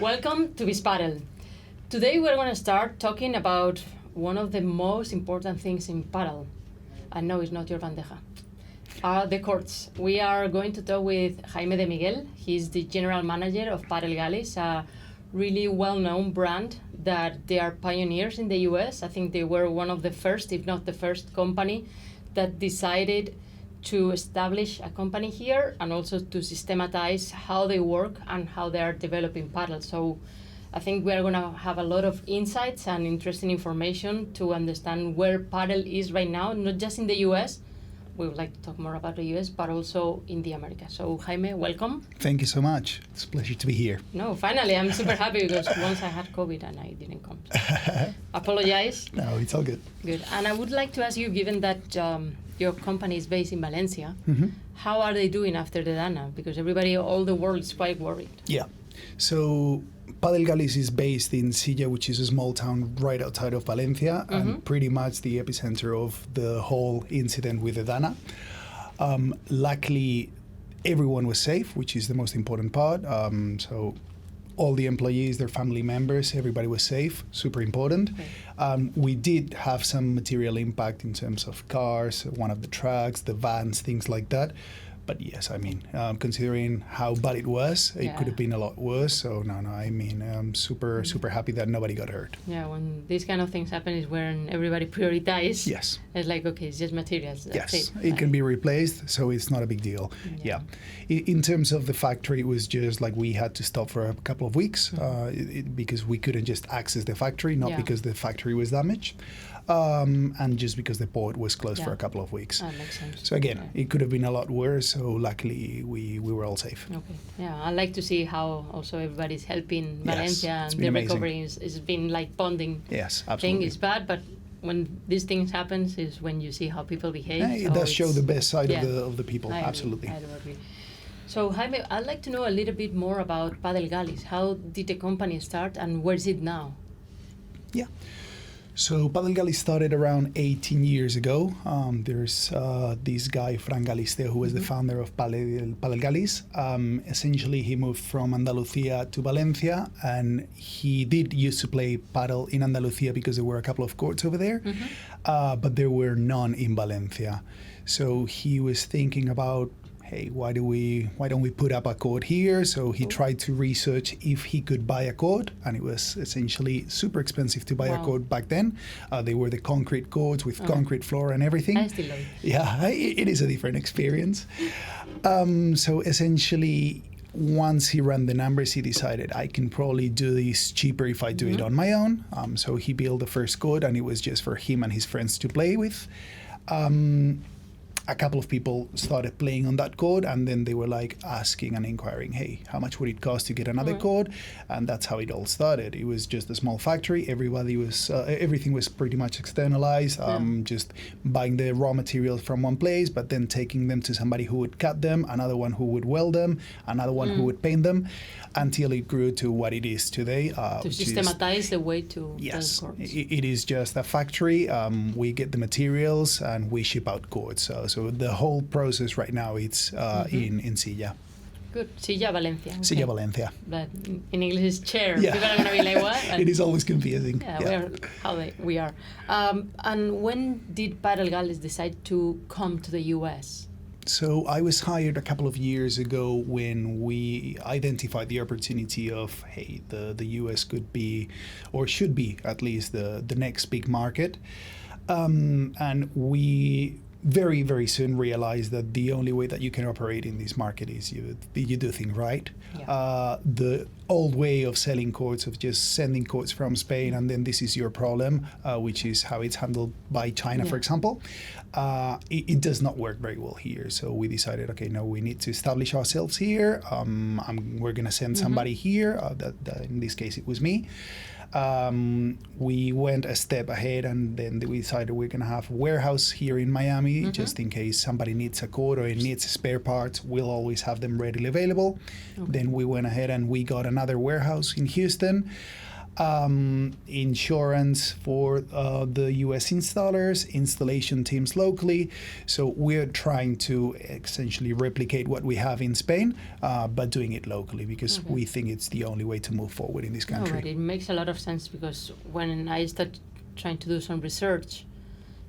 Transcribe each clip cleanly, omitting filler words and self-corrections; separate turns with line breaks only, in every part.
Welcome to this Padel. Today we're going to start talking about one of the most important things in Padel. I know it's not your bandeja. The courts. We are going to talk with Jaime de Miguel. He's the general manager of Pádel Galis, a really well-known brand that they are pioneers in the US. I think they were one of the first, if not the first company that decided to establish a company here and also to systematize how they work and how they are developing Padel. So I think we are going to have a lot of insights and interesting information to understand where Padel is right now, not just in the US. We would like to talk more about the US, but also in the Americas. So Jaime, welcome.
Thank you so much. It's a pleasure to be here.
No, finally, I'm super happy because once I had COVID and I didn't come. So apologize.
No, it's all good.
Good. And I would like to ask you, given that your company is based in Valencia, how are they doing after the Dana? Because all the world is quite worried.
Yeah. So Pádel Galis is based in Silla, which is a small town right outside of Valencia, and pretty much the epicenter of the whole incident with the Dana. Luckily, everyone was safe, which is the most important part. So all the employees, their family members, everybody was safe, super important. Okay. We did have some material impact in terms of cars, one of the trucks, the vans, things like that. But yes, I mean, considering how bad it was, it could have been a lot worse. So no, I mean, I'm super happy that nobody got hurt.
Yeah, when these kind of things happen is when everybody prioritizes.
Yes.
It's like, okay, it's just materials. That's
it can be replaced, so it's not a big deal. Yeah. In terms of the factory, it was just like we had to stop for a couple of weeks because we couldn't just access the factory, not because the factory was damaged. And just because the port was closed for a couple of weeks.
That makes sense.
So again, it could have been a lot worse, so luckily we were all safe.
Okay. Yeah, I like to see how also everybody's helping Valencia and the
amazing.
recovery is been like bonding.
Yes, absolutely.
Thing is bad, but when these things happens is when you see how people behave.
It does show the best side of the people, absolutely.
I do agree. So Jaime, I'd like to know a little bit more about Pádel Galis. How did the company start and where is it now?
Yeah. So Pádel Galis started around 18 years ago. There's this guy, Fran Galisteo, who was the founder of Pádel Galis. Essentially, he moved from Andalusia to Valencia, and he did used to play Padel in Andalusia because there were a couple of courts over there, but there were none in Valencia. So he was thinking about, hey, why don't we put up a court here? So he tried to research if he could buy a court, and it was essentially super expensive to buy a court back then. They were the concrete courts with concrete floor and everything.
I still love it.
Yeah, it is a different experience. So essentially, once he ran the numbers, he decided I can probably do this cheaper if I do it on my own. So he built the first court, and it was just for him and his friends to play with. A couple of people started playing on that court, and then they were like asking and inquiring, hey, how much would it cost to get another court? And that's how it all started. It was just a small factory. Everything was pretty much externalized, just buying the raw materials from one place, but then taking them to somebody who would cut them, another one who would weld them, another one who would paint them, until it grew to what it is today.
To systematize the way to
yes,
build courts.
It is just a factory. We get the materials and we ship out courts. So the whole process right now it's in Silla.
Good. Silla, Valencia. Okay.
Silla, Valencia.
But in English it's chair.
Yeah.
People are going to be like, what? And
it is always confusing.
We are. And when did Pádel Galis decide to come to the US?
So I was hired a couple of years ago when we identified the opportunity of, hey, the US could be, or should be at least, the next big market. And we very, very soon realized that the only way that you can operate in this market is you do things right. Yeah. The old way of selling courts, of just sending courts from Spain and then this is your problem, which is how it's handled by China, for example, it does not work very well here. So we decided, okay, no, we need to establish ourselves here. We're going to send somebody here. That in this case, it was me. We went a step ahead, and then we decided we're going to have a warehouse here in Miami, just in case somebody needs a court or it needs spare parts. We'll always have them readily available. Okay. Then we went ahead and we got another warehouse in Houston. insurance for the US installers, installation teams locally. So we're trying to essentially replicate what we have in Spain, but doing it locally because we think it's the only way to move forward in this country.
No, but it makes a lot of sense because when I started trying to do some research,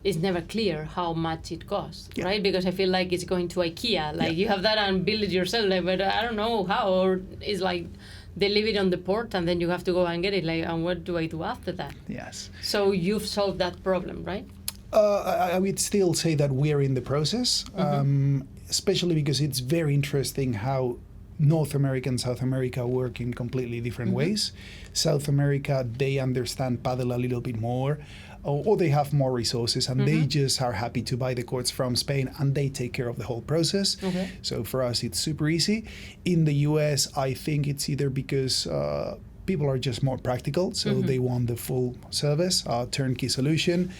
it's never clear how much it costs, right? Because I feel like it's going to IKEA. Like you have that and build it yourself, like, but I don't know how. Or it's like they leave it on the port and then you have to go and get it. Like, and what do I do after that?
Yes.
So you've solved that problem, right?
I would still say that we're in the process, especially because it's very interesting how North America and South America work in completely different ways. South America, they understand Padel a little bit more, or they have more resources, and they just are happy to buy the courts from Spain, and they take care of the whole process. So for us, it's super easy. In the US, I think it's either because people are just more practical, so they want the full service, turnkey solution.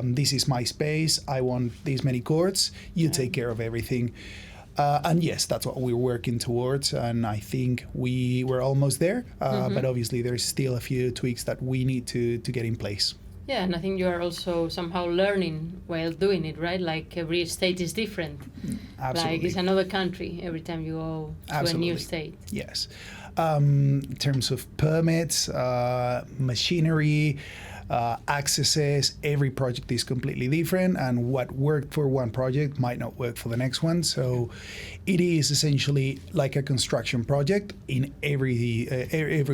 This is my space. I want these many courts. You take care of everything. And yes, that's what we're working towards, and I think we're almost there. But obviously, there's still a few tweaks that we need to get in place.
Yeah, and I think you are also somehow learning while doing it, right? Like every state is different.
Absolutely.
Like it's another country every time you go to a new state.
Yes. In terms of permits, machinery, accesses, every project is completely different, and what worked for one project might not work for the next one. So it is essentially like a construction project in every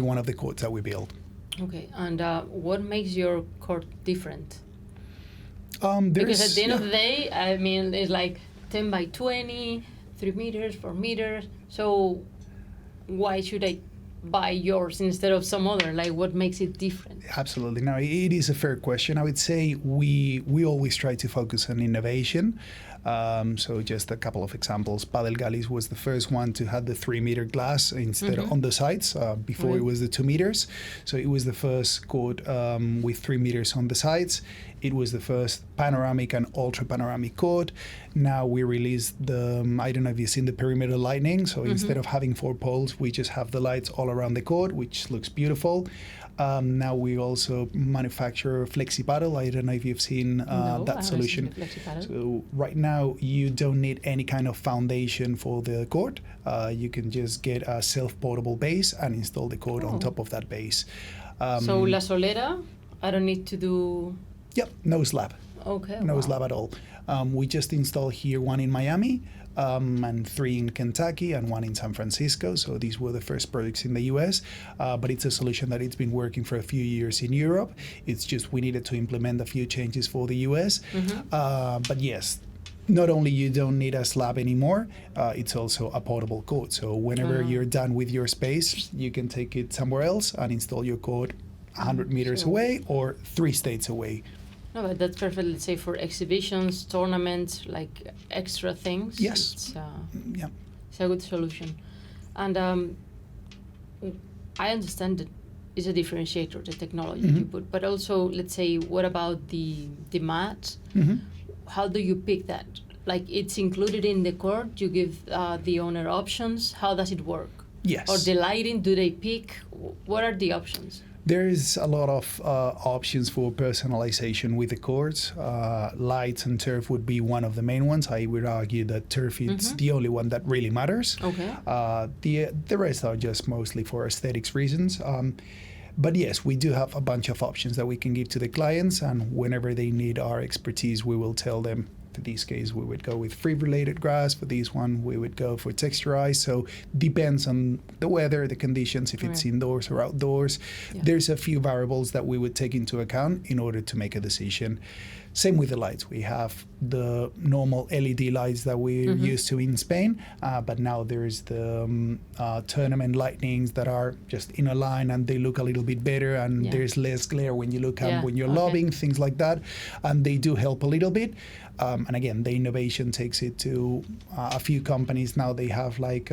one of the courts that we build.
Okay, and what makes your court different?
Because
at the end of the day, I mean, it's like 10 by 20, 3 meters, 4 meters. So why should I buy yours instead of some other? Like, what makes it different?
Absolutely. No, it is a fair question. I would say we always try to focus on innovation. So just a couple of examples. Padel Galis was the first one to have the 3 meter glass instead of on the sides. Before it was the 2 meters. So it was the first court with 3 meters on the sides. It was the first panoramic and ultra panoramic court. Now we released I don't know if you've seen the perimeter lighting. So instead of having 4 poles, we just have the lights all around the court, which looks beautiful. Now we also manufacture Flexi Padel. I don't know if you've seen that solution. So right now you don't need any kind of foundation for the court. You can just get a self-portable base and install the court on top of that base.
So La Solera, I don't need to do...
Yep, no slab.
Okay.
No slab at all. We just installed here one in Miami, and 3 in Kentucky and 1 in San Francisco. So these were the first projects in the US, but it's a solution that it's been working for a few years in Europe. It's just we needed to implement a few changes for the US. But yes, not only you don't need a slab anymore, it's also a portable court. So whenever you're done with your space, you can take it somewhere else and install your court 100 meters away or 3 states away.
No, but that's perfect, let's say, for exhibitions, tournaments, like extra things.
Yes.
It's a good solution. And I understand that it's a differentiator, the technology you put, but also, let's say, what about the mat? How do you pick that? Like, it's included in the court, you give the owner options. How does it work?
Yes.
Or the lighting, do they pick? What are the options?
There is a lot of options for personalization with the courts. Lights and turf would be one of the main ones. I would argue that turf is the only one that really matters.
Okay.
The rest are just mostly for aesthetics reasons. But yes, we do have a bunch of options that we can give to the clients, and whenever they need our expertise, we will tell them. For this case, we would go with free-related grass. For this one, we would go for texturized. So depends on the weather, the conditions, if it's indoors or outdoors. There's a few variables that we would take into account in order to make a decision. Same with the lights. We have the normal LED lights that we're used to in Spain, but now there's the tournament lightnings that are just in a line and they look a little bit better, and there's less glare when you look at when you're lobbing, things like that, and they do help a little bit. And again, the innovation takes it to a few companies now. They have like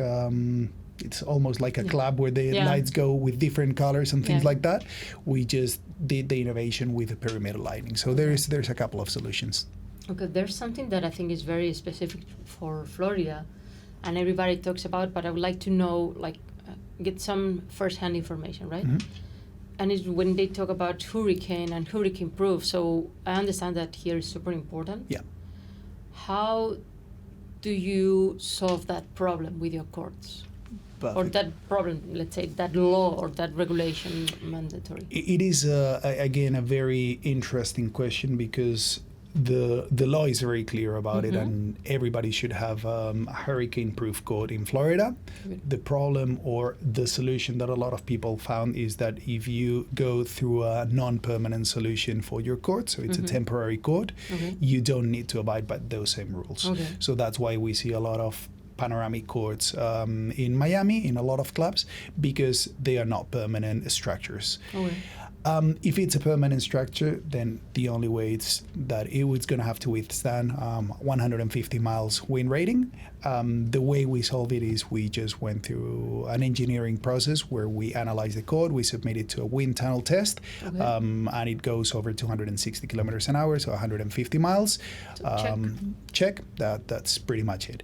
it's almost like a club where the lights go with different colors and things like that. We just did the innovation with the perimeter lighting. So there's a couple of solutions.
Okay, there's something that I think is very specific for Florida, and everybody talks about, but I would like to know, like, get some first-hand information, right? and it's when they talk about hurricane and hurricane proof, so I understand that here is super important.
Yeah.
How do you solve that problem with your courts?
Perfect.
Or that problem, let's say, that law or that regulation mandatory?
It is, again, a very interesting question because the law is very clear about it, and everybody should have a hurricane-proof court in Florida. The problem or the solution that a lot of people found is that if you go through a non-permanent solution for your court, so it's a temporary court, you don't need to abide by those same rules. So that's why we see a lot of panoramic courts in Miami, in a lot of clubs, because they are not permanent structures. If it's a permanent structure, then the only way it's that it's going to have to withstand 150 miles wind rating. The way we solve it is we just went through an engineering process where we analyze the code, we submit it to a wind tunnel test, and it goes over 260 kilometers an hour, so 150 miles.
So
check. That's pretty much it.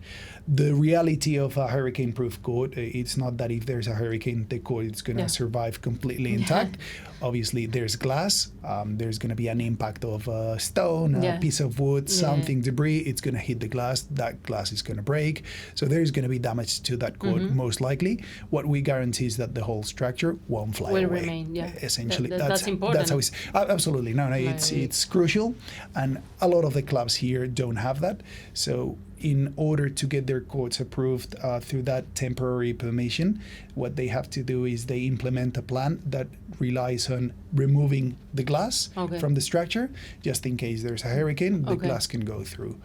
The reality of a hurricane-proof court, it's not that if there's a hurricane, the court is going to survive completely intact. Obviously, there's glass. There's going to be an impact of a stone, a piece of wood, something, debris. It's going to hit the glass. That glass is going to break. So there's going to be damage to that court, most likely. What we guarantee is that the whole structure won't fly away.
Will remain,
Essentially,
that's important.
That's how it's absolutely it's crucial, and a lot of the clubs here don't have that. So in order to get their courts approved through that temporary permission, what they have to do is they implement a plan that relies on removing the glass from the structure, just in case there's a hurricane, the glass can go through.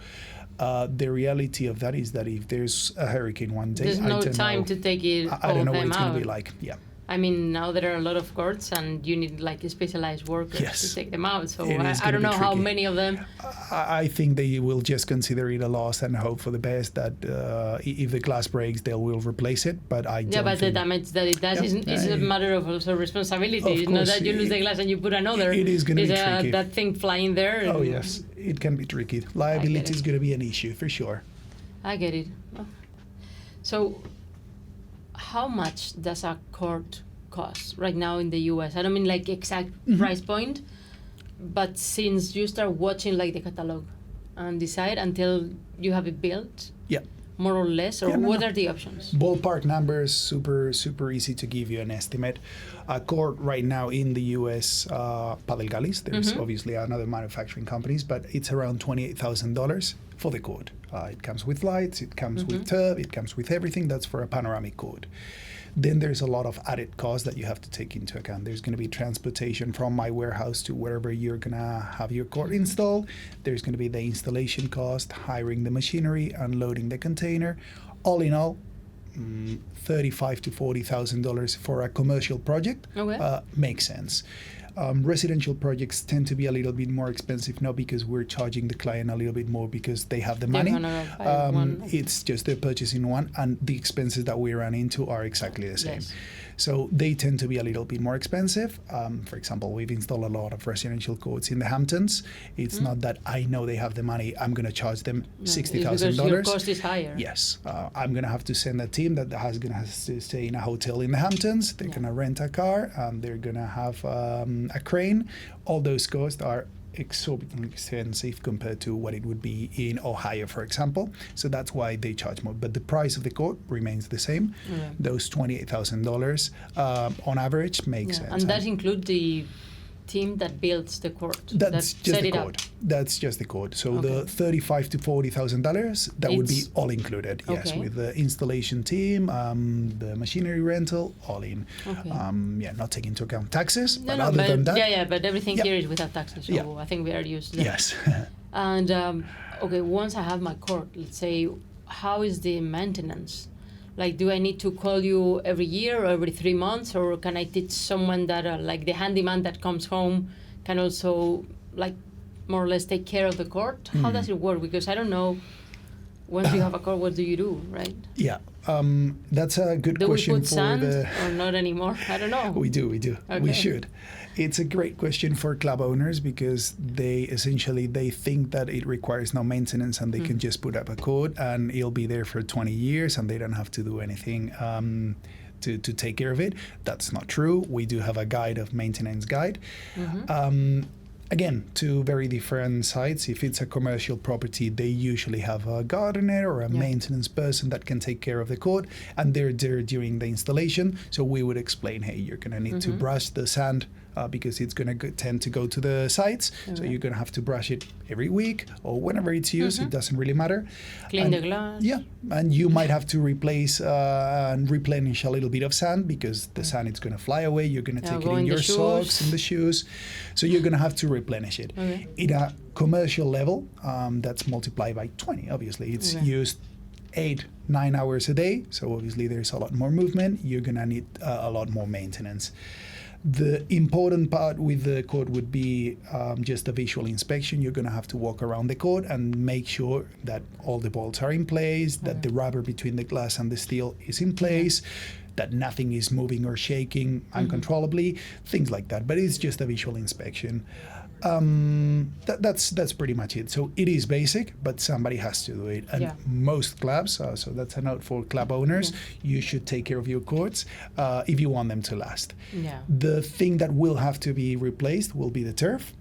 The reality of that is that if there's a hurricane one day,
there's no time to take it.
I don't know what
it's
going to be like. Yeah.
I mean, now there are a lot of courts, and you need like specialized workers to take them out. So I don't know how many of them.
I think they will just consider it a loss and hope for the best that if the glass breaks, they will replace it. But I don't.
But the damage that it does is a matter of also responsibility. It's not that you lose the glass and you put another.
It is going to be tricky.
That thing flying there.
Oh yes, it can be tricky. Liability is going to be an issue for sure.
I get it. So, how much does a court cost right now in the US? I don't mean like exact price point, but since you start watching like the catalog and decide until you have it built, more or less, or what are the options?
Ballpark numbers, super easy to give you an estimate. A court right now in the US, Pádel Galis, there's obviously another manufacturing companies, but it's around $28,000 for the court. It comes with lights, it comes with turf, it comes with everything. That's for a panoramic court. Then there's a lot of added costs that you have to take into account. There's going to be transportation from my warehouse to wherever you're going to have your court installed. There's going to be the installation cost, hiring the machinery, unloading the container. All in all, $35,000 to $40,000 for a commercial project makes sense. Residential projects tend to be a little bit more expensive, not because we're charging the client a little bit more because they have the money. It's just they're purchasing one, and the expenses that we run into are exactly the same. So they tend to be a little bit more expensive. For example, we've installed a lot of residential courts in the Hamptons. It's not that I know they have the money, I'm going to charge them $60,000.
Because your cost is higher.
Yes. I'm going to have to send a team that has going to have to stay in a hotel in the Hamptons. They're going to rent a car. They're going to have a crane. All those costs are exorbitantly expensive compared to what it would be in Ohio, for example. So that's why they charge more. But the price of the court remains the same. Those $28,000 on average makes sense.
And that includes the team that builds the court.
That's just the court. That's just the court. So the $35,000 to $40,000 that would be all included. Yes, with the installation team, the machinery rental, all in. Not taking into account taxes, but other than that.
But everything here is without taxes. So I think we are used to that.
Yes.
And once I have my court, let's say, how is the maintenance? Like, do I need to call you every year or every 3 months, or can I teach someone that, like the handyman that comes home, can also, like, more or less take care of the court? How does it work? Because I don't know, once you have a court, what do you do, right?
Yeah, that's a good question.
Do we put sand or not anymore? I don't know.
We do. We should. It's a great question for club owners because they think that it requires no maintenance and they can just put up a court and it'll be there for 20 years and they don't have to do anything. to take care of it. That's not true. We do have a guide, of maintenance guide. Again, two very different sites. If it's a commercial property, they usually have a gardener or a maintenance person that can take care of the court, and they're there during the installation. So we would explain, hey, you're going to need to brush the sand because it's going to tend to go to the sides. So you're going to have to brush it every week or whenever it's used. It doesn't really matter.
Clean the glass.
Yeah, and you might have to replace and replenish a little bit of sand because the sand is going to fly away. You're going to take it in your socks, in the shoes. So you're going to have to replenish it. In a commercial level, that's multiplied by 20, obviously. It's used 8-9 hours a day. So obviously there's a lot more movement. You're going to need a lot more maintenance. The important part with the court would be just a visual inspection. You're going to have to walk around the court and make sure that all the bolts are in place, that the rubber between the glass and the steel is in place, that nothing is moving or shaking uncontrollably, things like that. But it's just a visual inspection. That's pretty much it. So it is basic, but somebody has to do it. And most clubs, so that's a note for club owners, you should take care of your courts if you want them to last. The thing that will have to be replaced will be the turf.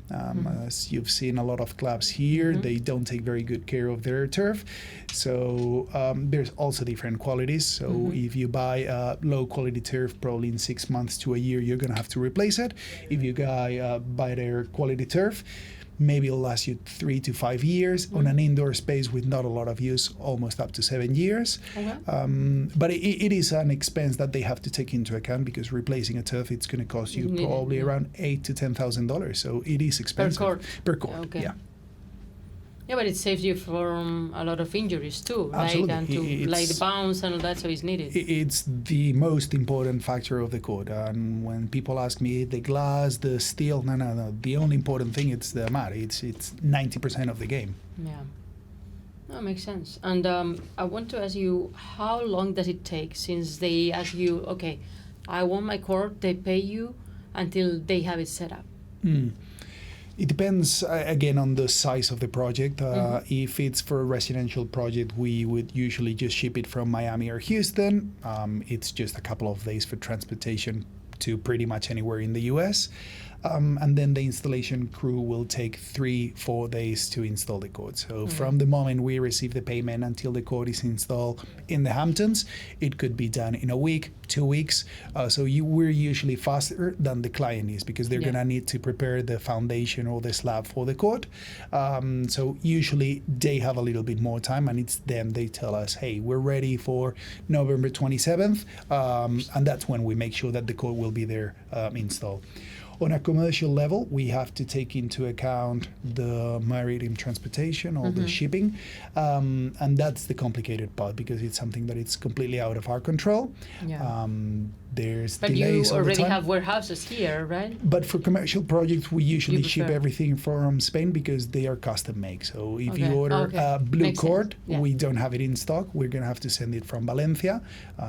As you've seen a lot of clubs here, they don't take very good care of their turf. So there's also different qualities. So if you buy a low quality turf, probably in 6 months to a year, you're going to have to replace it. If you buy their quality turf, maybe it'll last you 3 to 5 years on an indoor space with not a lot of use, almost up to 7 years. But it is an expense that they have to take into account because replacing a turf, it's going to cost you probably around $8,000 to $10,000. So it is expensive
per court. Yeah, but it saves you from a lot of injuries too,
Absolutely.
Like, and to like the bounce and all that, so it's needed.
It's the most important factor of the court. And when people ask me the glass, the steel, no. The only important thing is the mat. It's 90% of the game.
Yeah, that makes sense. And I want to ask you, how long does it take since they ask you, okay, I want my court, they pay you until they have it set up?
It depends, again, on the size of the project. If it's for a residential project, we would usually just ship it from Miami or Houston. It's just a couple of days for transportation to pretty much anywhere in the U.S. And then the installation crew will take 3-4 days to install the court. So from the moment we receive the payment until the court is installed in the Hamptons, it could be done in a week, 2 weeks. So we're usually faster than the client is because they're going to need to prepare the foundation or the slab for the court. So usually they have a little bit more time, and it's them. They tell us, hey, we're ready for November 27th. And that's when we make sure that the court will be there installed. On a commercial level, we have to take into account the maritime transportation or the shipping, and that's the complicated part because it's something that it's completely out of our control. There's
but
delays
you
all the
already
time.
have warehouses here, right?
But for commercial projects, we usually ship everything from Spain because they are custom made. So if you order a blue
Makes
court,
sense.
we don't have it in stock. We're going to have to send it from Valencia.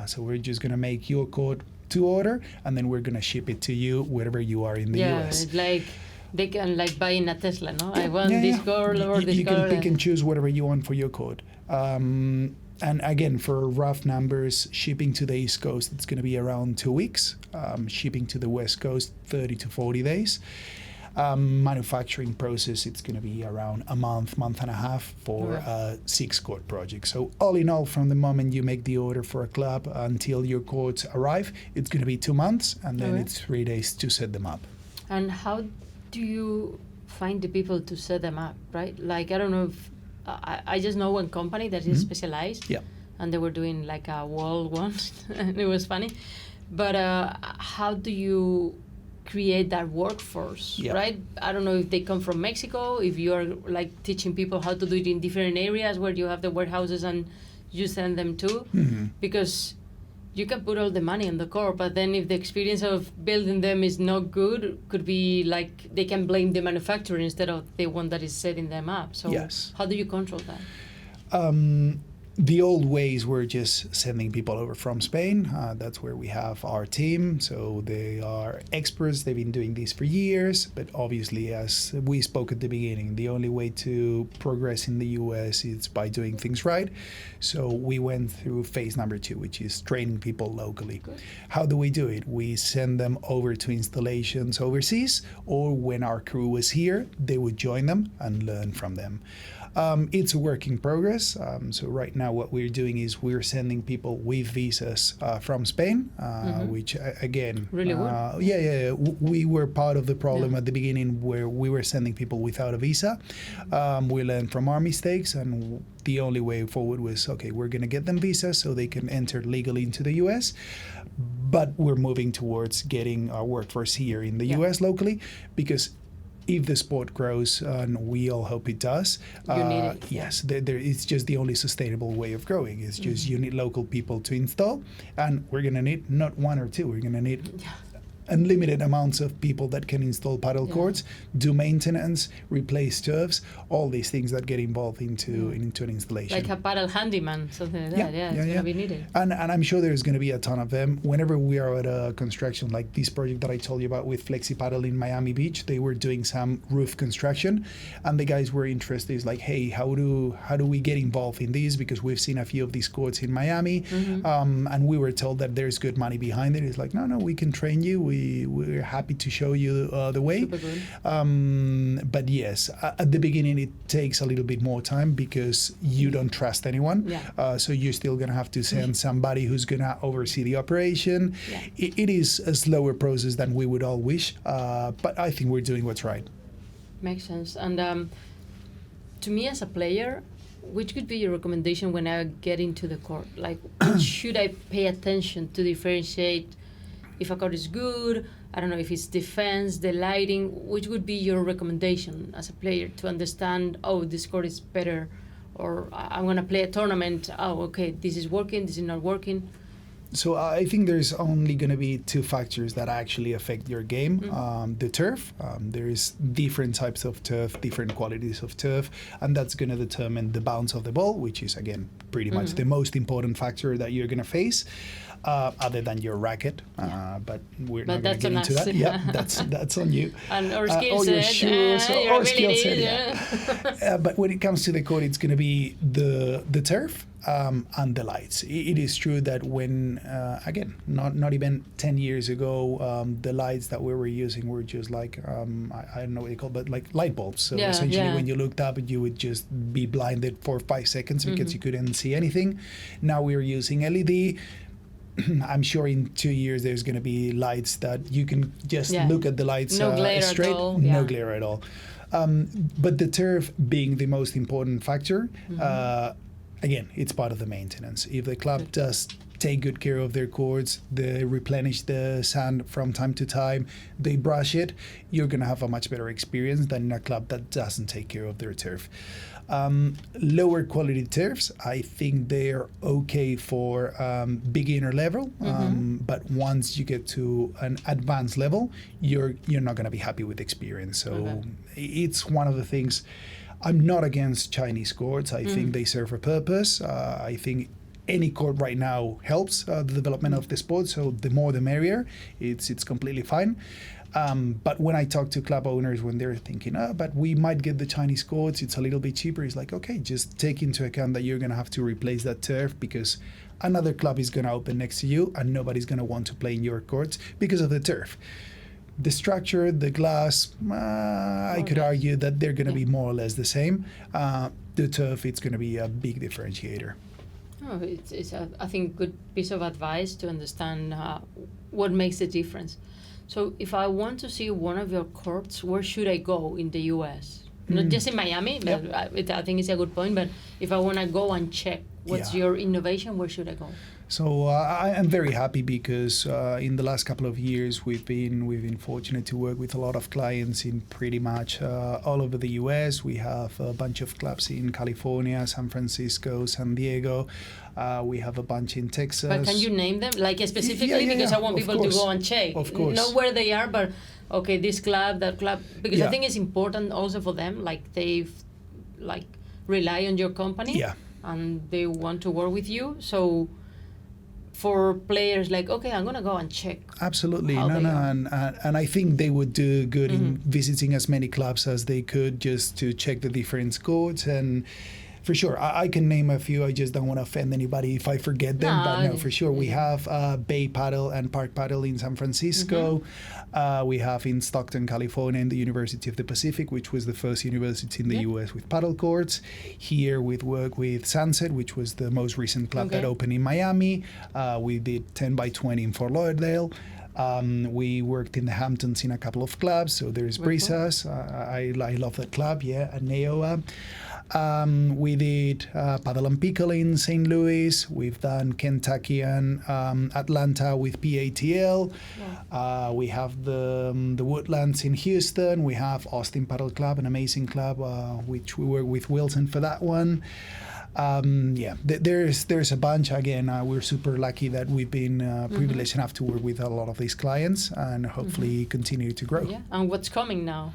So we're just going to make your court to order, and then we're going to ship it to you wherever you are in the US.
It's like they can like buying a Tesla, no? I want this color or this color.
You can pick and choose whatever you want for your court. And again, for rough numbers, shipping to the East Coast, it's going to be around 2 weeks. Shipping to the West Coast, 30 to 40 days. Manufacturing process, it's going to be around a month and a half for a 6-court project. So all in all, from the moment you make the order for a club until your courts arrive, it's going to be 2 months, and then it's 3 days to set them up.
And how do you find the people to set them up, right? Like, I don't know if, I just know one company that is specialized, and they were doing like a wall once, and it was funny. But how do you create that workforce, right? I don't know if they come from Mexico, if you are like teaching people how to do it in different areas where you have the warehouses and you send them to, because you can put all the money on the core, but then if the experience of building them is not good, could be like they can blame the manufacturer instead of the one that is setting them up. So how do you control that?
the old ways were just sending people over from Spain. That's where we have our team. So they are experts. They've been doing this for years. But obviously, as we spoke at the beginning, the only way to progress in the US is by doing things right. So we went through phase number 2, which is training people locally.
Good.
How do we do it? We send them over to installations overseas, or when our crew was here, they would join them and learn from them. It's a work in progress. So right now what we're doing is we're sending people with visas from Spain, which again,
really good.
We were part of the problem at the beginning where we were sending people without a visa. We learned from our mistakes, and the only way forward was, okay, we're going to get them visas so they can enter legally into the US. But we're moving towards getting our workforce here in the US locally, because if the sport grows, and we all hope it does,
you need it.
yes, it's just the only sustainable way of growing. It's just you need local people to install, and we're going to need not one or two. We're going to need unlimited amounts of people that can install paddle courts, do maintenance, replace turfs, all these things that get involved into an installation.
Like a paddle handyman, something like that. It's going to be needed.
And I'm sure there's going to be a ton of them. Whenever we are at a construction, like this project that I told you about with Flexi Paddle in Miami Beach, they were doing some roof construction, and the guys were interested. It's like, hey, how do we get involved in this? Because we've seen a few of these courts in Miami, and we were told that there's good money behind it. It's like, no, we can train you. We're happy to show you the way.
Super good.
But yes, at the beginning it takes a little bit more time because you don't trust anyone. So you're still going to have to send somebody who's going to oversee the operation. It is a slower process than we would all wish, but I think we're doing what's right.
Makes sense. And to me as a player, which could be your recommendation when I get into the court? Like, what should I pay attention to differentiate if a court is good? I don't know if it's defense, the lighting. Which would be your recommendation as a player to understand, oh, this court is better, or I'm going to play a tournament, oh, okay, this is working, this is not working?
So I think there's only going to be two factors that actually affect your game. The turf. There is different types of turf, different qualities of turf, and that's going to determine the bounce of the ball, which is, again, pretty much the most important factor that you're going to face, other than your racket. But we're not going to get into that. Yeah, that's on you.
And or skill
your
set.
shoes, or skill set, but when it comes to the court, it's going to be the turf. And the lights. It is true that when, again, not even 10 years ago, the lights that we were using were just like, I don't know what they call, but like light bulbs. So essentially when you looked up, you would just be blinded for 5 seconds because you couldn't see anything. Now we're using LED. I'm sure in 2 years there's going to be lights that you can just look at the lights straight. No glare at all. But the turf being the most important factor, again, it's part of the maintenance. If the club does take good care of their courts, they replenish the sand from time to time, they brush it, you're going to have a much better experience than in a club that doesn't take care of their turf. Lower quality turfs, I think they're okay for beginner level, but once you get to an advanced level, you're not going to be happy with the experience. So it's one of the things. I'm not against Chinese courts. I think they serve a purpose. I think any court right now helps the development of the sport. So the more the merrier. It's completely fine. But when I talk to club owners, when they're thinking, but we might get the Chinese courts, it's a little bit cheaper. It's like, okay, just take into account that you're going to have to replace that turf because another club is going to open next to you and nobody's going to want to play in your courts because of the turf. The structure, the glass, I could argue that they're going to be more or less the same. The turf, it's going to be a big differentiator.
Oh, it's I think, good piece of advice to understand what makes the difference. So if I want to see one of your courts, where should I go in the U.S.? Not just in Miami, but I think it's a good point. But if I want to go and check what's your innovation, where should I go?
So I am very happy because in the last couple of years we've been fortunate to work with a lot of clients in pretty much all over the US. We have a bunch of clubs in California, San Francisco, San Diego. We have a bunch in Texas.
But can you name them, like specifically? Because I want people to go and check.
Of course.
Not where they are, but okay, this club, that club. Because I think it's important also for them, like they've rely on your company. and they want to work with you. So for players like, okay, I'm going to go and check.
Absolutely.
how they are.
And I think they would do good in visiting as many clubs as they could just to check the different courts. And for sure, I can name a few. I just don't want to offend anybody if I forget them.
No,
but no, for sure, we
yeah.
have Bay Padel and Park Padel in San Francisco. We have in Stockton, California, in the University of the Pacific, which was the first university in the U.S. with Pádel Courts. Here we work with Sunset, which was the most recent club that opened in Miami. We did 10 by 20 in Fort Lauderdale. We worked in the Hamptons in a couple of clubs. So there's Brisas. I love that club, at Neoa. We did Padel and Pickle in St. Louis. We've done Kentucky and Atlanta with PATL. We have the Woodlands in Houston. We have Austin Padel Club, an amazing club, which we work with Wilson for that one. There's a bunch. Again, we're super lucky that we've been privileged enough to work with a lot of these clients and hopefully continue to grow.
Yeah, and what's coming now?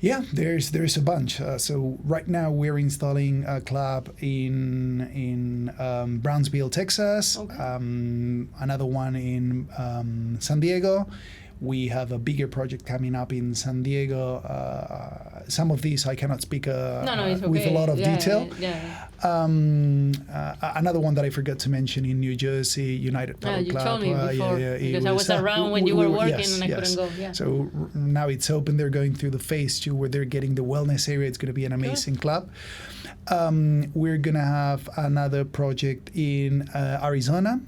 Yeah, there's a bunch. So right now we're installing a club in Brownsville, Texas. Another one in San Diego. We have a bigger project coming up in San Diego. Some of these I cannot speak
it's okay.
with a lot of detail.
Yeah.
Another one that I forgot to mention in New Jersey, United Padel
You
Club.
told me before, because I was around when you were working and I couldn't go. Yeah.
So now it's open. They're going through the phase 2 where they're getting the wellness area. It's going to be an amazing club. We're going to have another project in Arizona.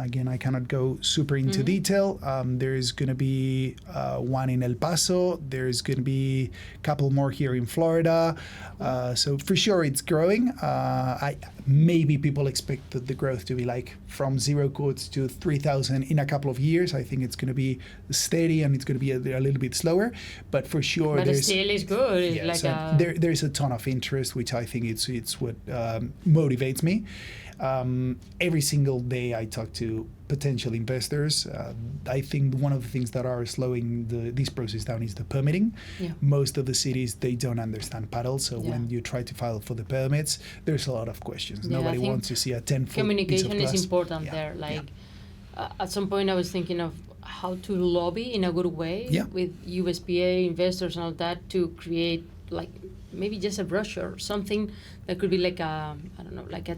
Again, I cannot go super into detail. There's going to be one in El Paso. There's going to be a couple more here in Florida. So for sure it's growing. Maybe people expect the growth to be like from 0 courts to 3,000 in a couple of years. I think it's going to be steady and it's going to be a little bit slower. But for sure,
but still is good. It's
there's a ton of interest, which I think it's what motivates me. Every single day I talk to potential investors. I think one of the things that are slowing this process down is the permitting. Most of the cities, they don't understand paddle, so when you try to file for the permits, there's a lot of questions. Nobody wants to see a 10-foot
communication
piece of glass.
is important there. At some point I was thinking of how to lobby in a good way with USPA investors and all that to create maybe just a brochure, something that could be like a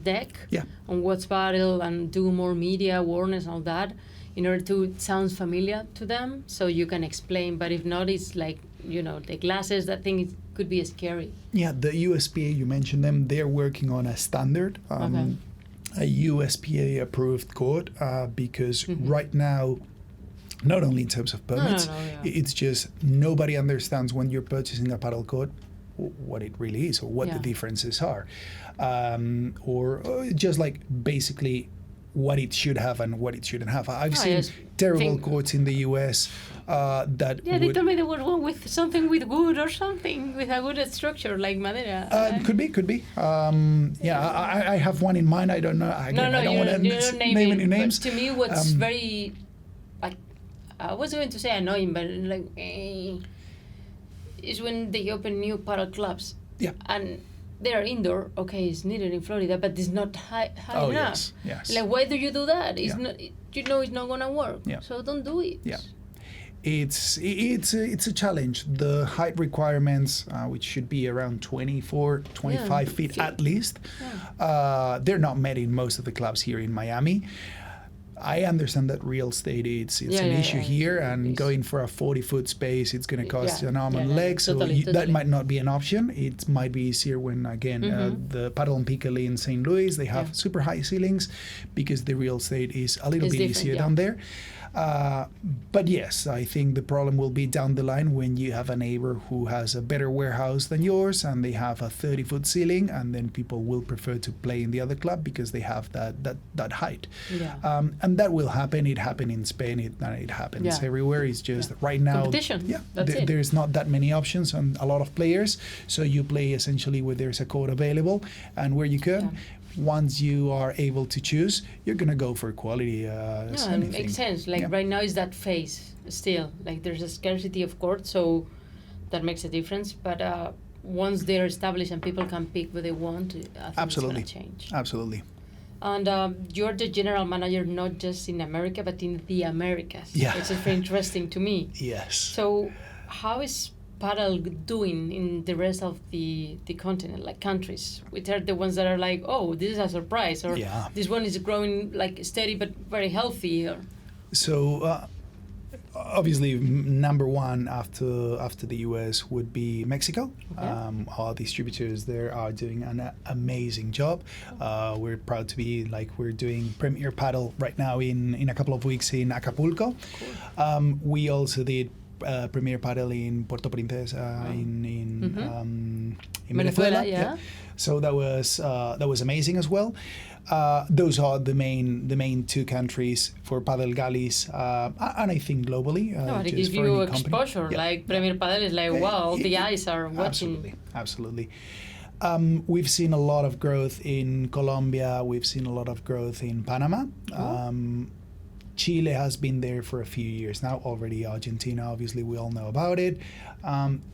deck on what's paddle and do more media awareness and all that in order to it sounds familiar to them so you can explain. But if not, it's like, the glasses, that thing could be scary. Yeah,
the USPA, you mentioned them, they're working on a standard, a USPA approved court because right now, not only in terms of permits, it's just nobody understands when you're purchasing a paddle court what it really is or what the differences are, or just like basically what it should have and what it shouldn't have. I've seen terrible courts in the US that
they told me there was one with something with wood or something with a good structure like Madera.
Could be. I have one in mind. I don't know. I don't want to name any names.
But to me, what's very I was going to say annoying, but is when they open new paddle clubs. Yeah. And they are indoor. Okay, it's needed in Florida, but it's not high enough.
Yes.
Like, why do you do that? It's not. It's not gonna work. Yeah. So don't do it.
Yeah. It's a challenge. The height requirements, which should be around 24, 25 feet at least, they're not met in most of the clubs here in Miami. I understand that real estate it's an issue here, and going for a 40-foot space, it's going to cost an arm and leg, so that might not be an option. It might be easier when, again, the Pádel and Pickle in St. Louis, they have super high ceilings because the real estate is a little bit easier down there. But yes, I think the problem will be down the line when you have a neighbor who has a better warehouse than yours and they have a 30-foot ceiling, and then people will prefer to play in the other club because they have that height. And that will happen. It happened in Spain. It happens everywhere. It's just right now.
Competition.
There's not that many options and a lot of players. So you play essentially where there's a court available and where you can. Once you are able to choose, you're going to go for quality.
It makes sense. Right now is that phase still. Like there's a scarcity of court, so that makes a difference. But once they're established and people can pick what they want, I think
Absolutely.
it's going to change.
Absolutely.
And you're the general manager not just in America, but in the Americas.
Yeah.
Which is very interesting to me.
Yes.
So how is Padel doing in the rest of the continent, like countries? Which are the ones that are like, oh, this is a surprise, or this one is growing like steady but very healthy? Or
So obviously, number one after the US would be Mexico.
Okay.
Our distributors there are doing an amazing job. We're proud to be we're doing Premier Padel right now in a couple of weeks in Acapulco.
Cool.
We also did Premier Padel in Puerto Princesa in Venezuela.
Yeah.
So that was amazing as well. Those are the main two countries for Padel Galis, and I think globally.
No, it
just
gives
for
you
any company.
exposure.
Yeah.
Like Premier Padel is like, wow, the eyes are watching.
Absolutely. We've seen a lot of growth in Colombia. We've seen a lot of growth in Panama.
Cool.
Chile has been there for a few years now already. Argentina, obviously, we all know about it.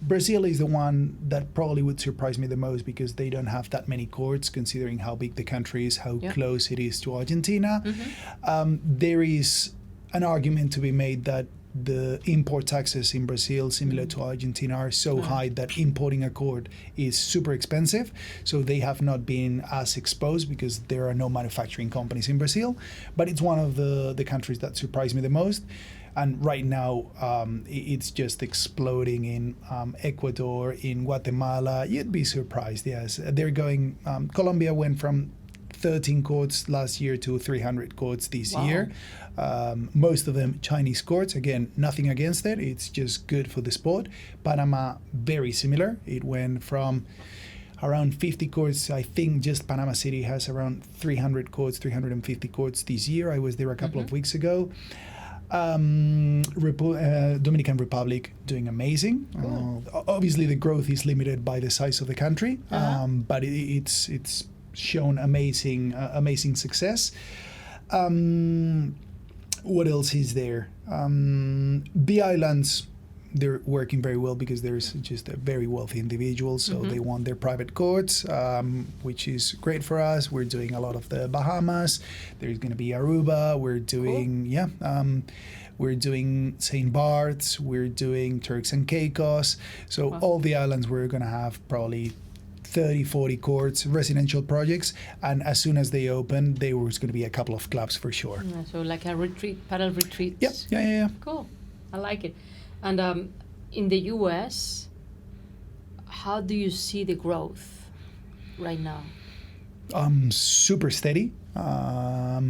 Brazil is the one that probably would surprise me the most because they don't have that many courts, considering how big the country is, how close it is to Argentina. There is an argument to be made that the import taxes in Brazil, similar to Argentina, are so high that importing a court is super expensive. So they have not been as exposed because there are no manufacturing companies in Brazil. But it's one of the countries that surprised me the most. And right now, it's just exploding in Ecuador, in Guatemala. You'd be surprised, yes. They're going, Colombia went from 13 courts last year to 300 courts this year. Most of them Chinese courts. Again, nothing against it. It's just good for the sport. Panama, very similar. It went from around 50 courts. I think just Panama City has around 300 courts, 350 courts this year. I was there a couple of weeks ago. Dominican Republic doing amazing.
Cool.
Obviously, the growth is limited by the size of the country, but it's shown amazing success. What else is there? The islands, they're working very well because there's just a very wealthy individuals, so they want their private courts, which is great for us. We're doing a lot of the Bahamas. There's going to be Aruba. We're doing we're doing St. Bart's. We're doing Turks and Caicos. So all the islands we're going to have probably 30, 40 courts, residential projects, and as soon as they open, there was going to be a couple of clubs for sure.
Yeah, so like a retreat, Padel retreats.
Yep. Yeah.
Cool. I like it. And in the US, how do you see the growth right now?
Super steady. I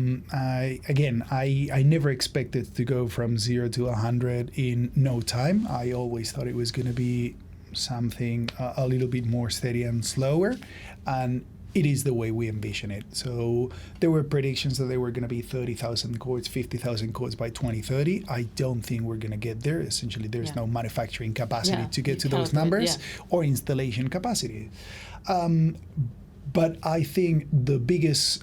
never expected to go from 0 to 100 in no time. I always thought it was going to be something a little bit more steady and slower, and it is the way we envision it. So there were predictions that there were going to be 30,000 courts, 50,000 courts by 2030. I don't think we're going to get there. Essentially, there's no manufacturing capacity to get to those numbers or installation capacity. But I think the biggest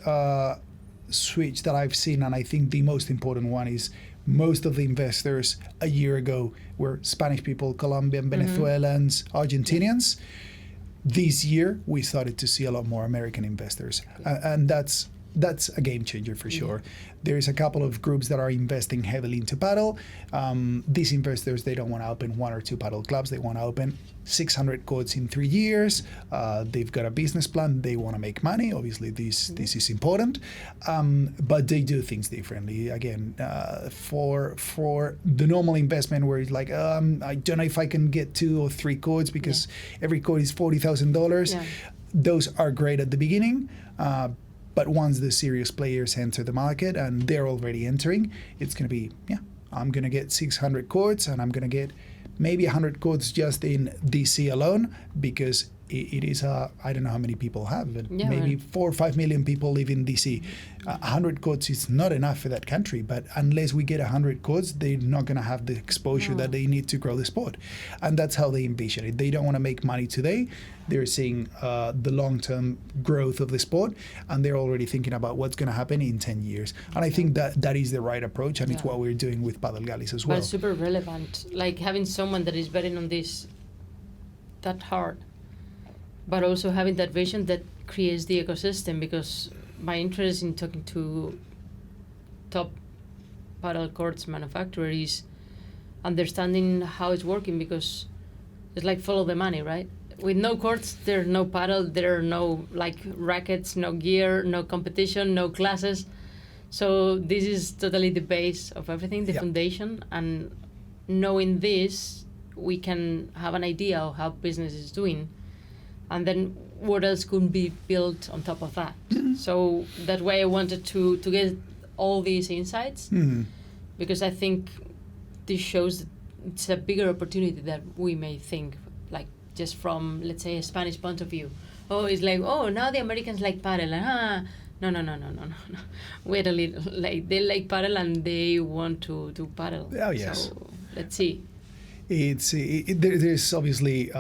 switch that I've seen, and I think the most important one, is most of the investors a year ago were Spanish people, Colombian, Venezuelans, Argentinians. This year, we started to see a lot more American investors, and that's a game changer for sure. There's a couple of groups that are investing heavily into Padel. These investors, they don't want to open 1 or 2 Padel clubs. They want to open 600 courts in 3 years. They've got a business plan. They want to make money. Obviously, this is important, but they do things differently. Again, for the normal investment where it's like, I don't know if I can get 2 or 3 courts because every court is $40,000. Those are great at the beginning. But once the serious players enter the market, and they're already entering, it's going to be, I'm going to get 600 courts, and I'm going to get maybe 100 courts just in DC alone, because it is I don't know how many people have, but maybe 4 or 5 million people live in DC. 100 courts is not enough for that country, but unless we get 100 courts, they're not going to have the exposure that they need to grow the sport. And that's how they envision it. They don't want to make money today. They're seeing the long-term growth of the sport, and they're already thinking about what's going to happen in 10 years. And I think that is the right approach, and it's what we're doing with Padel Galis as well.
But it's super relevant, like having someone that is betting on this that hard. but also having that vision that creates the ecosystem, because my interest in talking to top paddle courts manufacturers is understanding how it's working, because it's like follow the money, right? With no courts, there's no paddle, there are no like rackets, no gear, no competition, no classes. So this is totally the base of everything, the foundation. And knowing this, we can have an idea of how business is doing. And then what else could be built on top of that? So that way I wanted to get all these insights, because I think this shows that it's a bigger opportunity that we may think, like just from, let's say, a Spanish point of view. Oh, it's like, oh, now the Americans like paddle. No. Wait a little. Like, they like paddle and they want to do paddle.
Oh, yes.
So let's see.
There's obviously,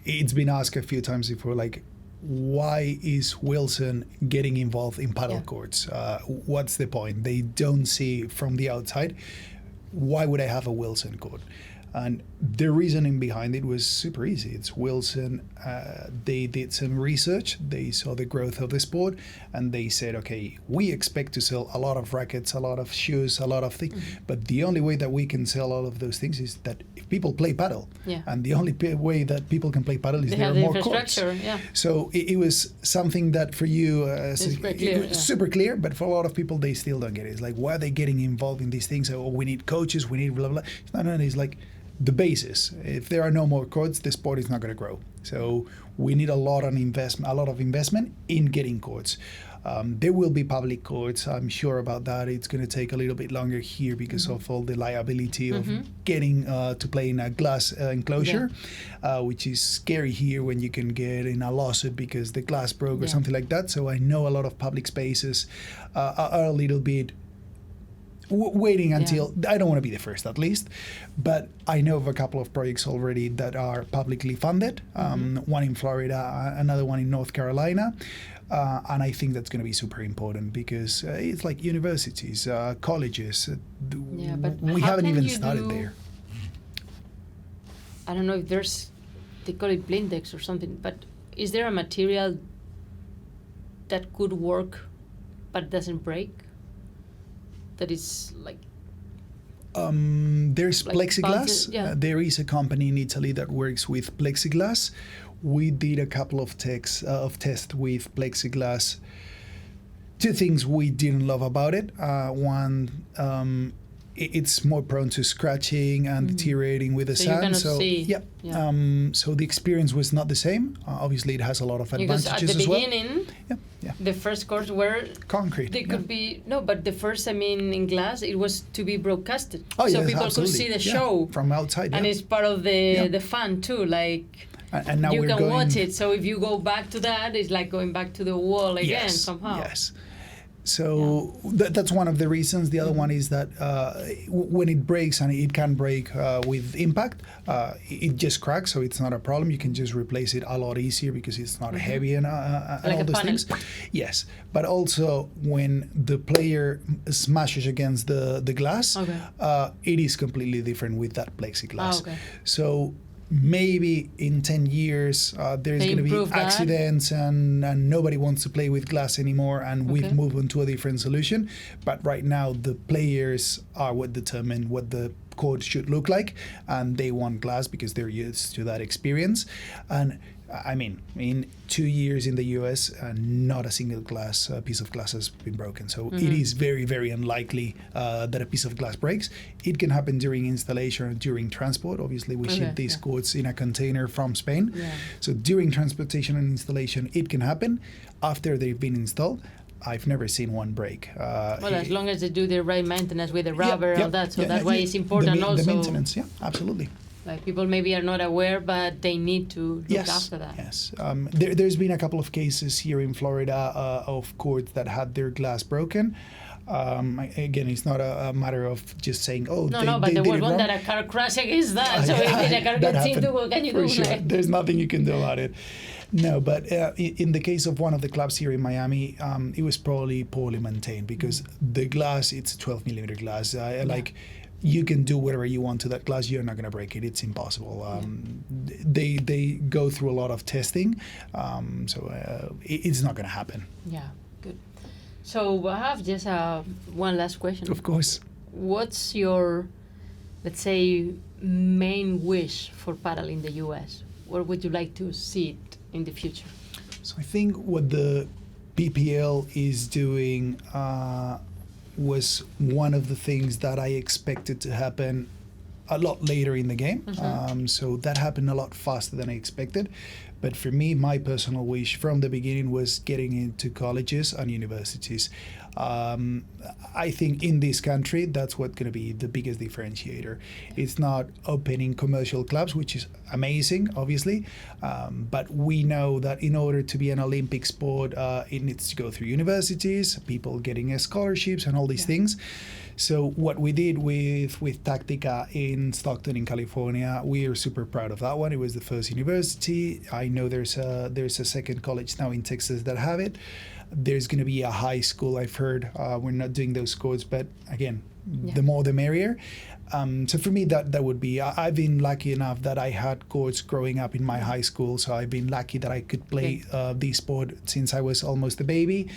it's been asked a few times before, like, why is Wilson getting involved in paddle courts? What's the point? They don't see from the outside. Why would I have a Wilson court? And the reasoning behind it was super easy. It's Wilson. They did some research. They saw the growth of the sport, and they said, okay, we expect to sell a lot of rackets, a lot of shoes, a lot of things. But the only way that we can sell all of those things is that if people play paddle. And the only way that people can play paddle is there are more courts. So it was something that for you, super clear, but for a lot of people, they still don't get it. It's like, why are they getting involved in these things? Oh, we need coaches, we need blah, blah, blah. No, it's like, the basis. If there are no more courts, the sport is not going to grow. So we need a lot of investment in getting courts. There will be public courts. I'm sure about that. It's going to take a little bit longer here because of all the liability of getting to play in a glass enclosure, which is scary here when you can get in a lawsuit because the glass broke or something like that. So I know a lot of public spaces are a little bit waiting until, I don't want to be the first at least, but I know of a couple of projects already that are publicly funded, one in Florida, another one in North Carolina, and I think that's going to be super important because it's like universities, colleges,
but
we haven't even started there.
I don't know if there's, they call it blindex or something, but is there a material that could work but doesn't break? That is like
there's
like
plexiglass. There is a company in Italy that works with plexiglass. We did a couple of tests with plexiglass. Two things we didn't love about it. One, it's more prone to scratching and deteriorating with the sand. So so the experience was not the same. Obviously, it has a lot of advantages as well.
Because at the beginning, the first courts were
concrete.
They could be but the first, I mean, in glass, it was to be broadcasted,
so
people could see the show
from outside,
and it's part of the fun too. Like,
and now
you can watch it. So if you go back to that, it's like going back to the wall again somehow.
Yes. So that's one of the reasons. The other one is that when it breaks, and it can break with impact, it just cracks, so it's not a problem. You can just replace it a lot easier because it's not heavy and
like
all those things. Yes, but also when the player smashes against the glass, it is completely different with that plexiglass. So maybe in 10 years there's going to be accidents and nobody wants to play with glass anymore, and we've moved on to a different solution. But right now the players are what determine what the court should look like, and they want glass because they're used to that experience. And I mean, in 2 years in the US, not a single piece of glass has been broken. So it is very, very unlikely that a piece of glass breaks. It can happen during installation or during transport. Obviously, we ship these courts in a container from Spain. So during transportation and installation, it can happen. After they've been installed, I've never seen one break.
As long as they do the right maintenance with the rubber and all that. So that way it's important also.
The maintenance, absolutely.
Like, people maybe are not aware, but they need to look after that.
Yes. There's been a couple of cases here in Florida of courts that had their glass broken. Again, it's not a matter of just saying, but
there was one that a car crashed against that. So if a car gets into, what can you do?
Sure. There's nothing you can do about it. No, but in the case of one of the clubs here in Miami, it was probably poorly maintained because the glass, it's a 12 millimeter glass. you can do whatever you want to that glass. You're not going to break it. It's impossible. They go through a lot of testing, so it's not going to happen.
Yeah, good. So I have just one last question.
Of course.
What's your, let's say, main wish for Padel in the US? Where would you like to see it in the future?
So I think what the PPL is doing was one of the things that I expected to happen a lot later in the game. So that happened a lot faster than I expected. But for me, my personal wish from the beginning was getting into colleges and universities. I think in this country, that's what's going to be the biggest differentiator. It's not opening commercial clubs, which is amazing, obviously. But we know that in order to be an Olympic sport, it needs to go through universities, people getting scholarships and all these things. So what we did with Tactica in Stockton in California, we are super proud of that one. It was the first university. I know there's a second college now in Texas that have it. There's going to be a high school, I've heard. We're not doing those courts, but again, the more the merrier. So for me, that would be, I've been lucky enough that I had courts growing up in my high school. So I've been lucky that I could play this sport since I was almost a baby.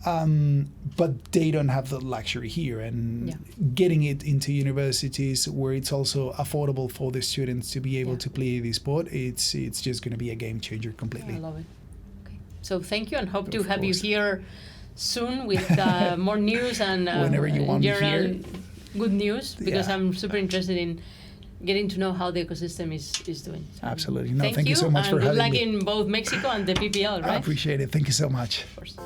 But they don't have the luxury here, and getting it into universities where it's also affordable for the students to be able to play this sport, it's just going to be a game changer completely.
I love it. Okay. So thank you, and hope to have
course.
you here soon with more news and
whenever you want me here.
Good news, because I'm super interested in getting to know how the ecosystem is doing. So
absolutely. No, thank you so much for having me.
Good luck in both Mexico and the PPL, right?
I appreciate it. Thank you so much.
Of course.